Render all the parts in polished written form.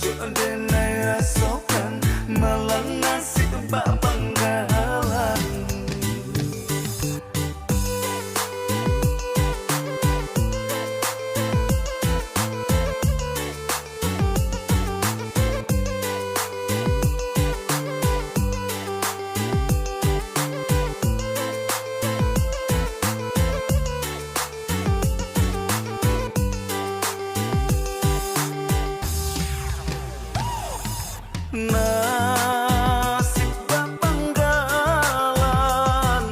acuh denai rasakan malang nasi bak panggalan. Nasib bak panggalan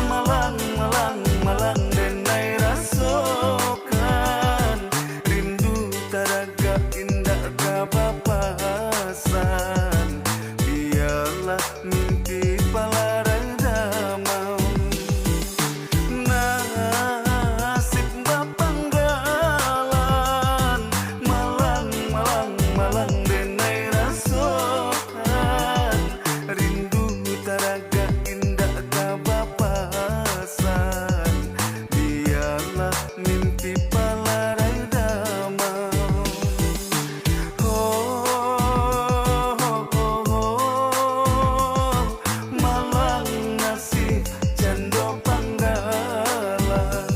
malang malang malang denai rasakan rindu taraga indah kapapasan biarlah mimpi palarai damau. Nasib bak panggalan malang malang malang denai rasakan rindu taraga indah kapapasan biarlah mimpi palarai damau. Oh, oh, oh, oh, malang nasib jando panggalan.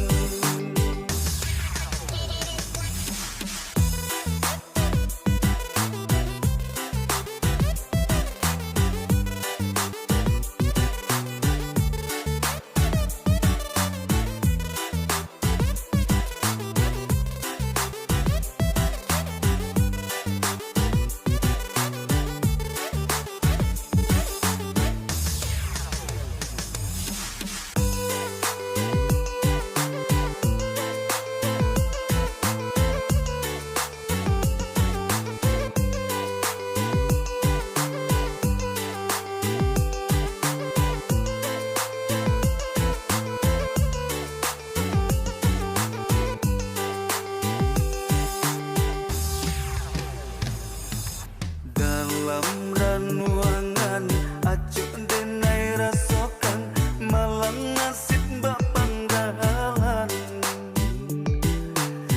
Dalam ranuangan acuh denai rasakan malang nasib bak panggalan.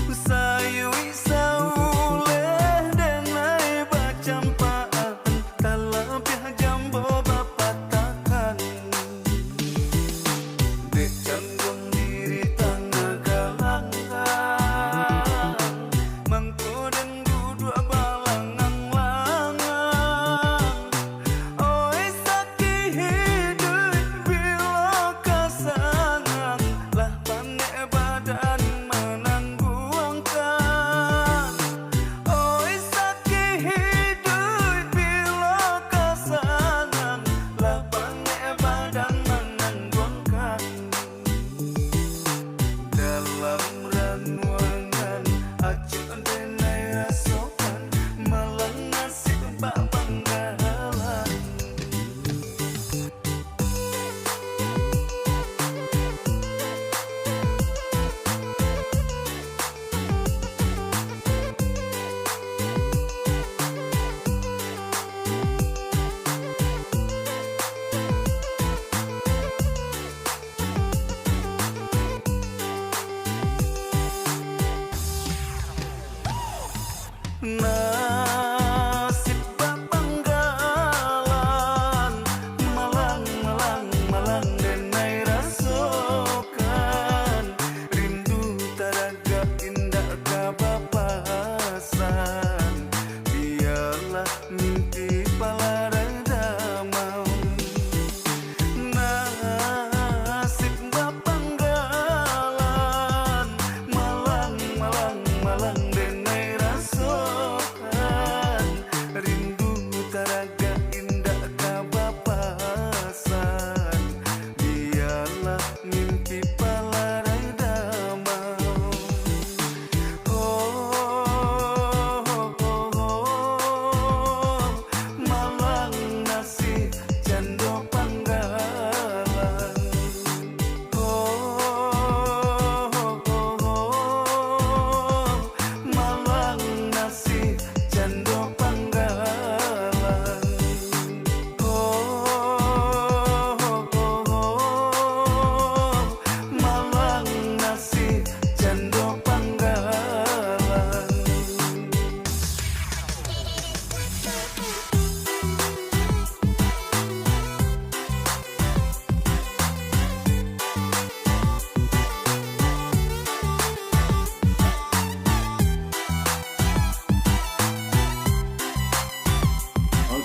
Sayui sauleh denai bacampaan talabih jambo bapatakan. Dek canggung diri tangga galangan mangkodan duduk balangan langang. Oi sakit hidup bila kasangan lah pandai badan menangguangkan. Oi sakit hidup bila kasangan lah pandai badan menangguangkan. Dalam ranuangan acuh denai rasakan malang nasib bak panggalan. Nasib bak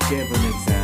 Oke pemirsa,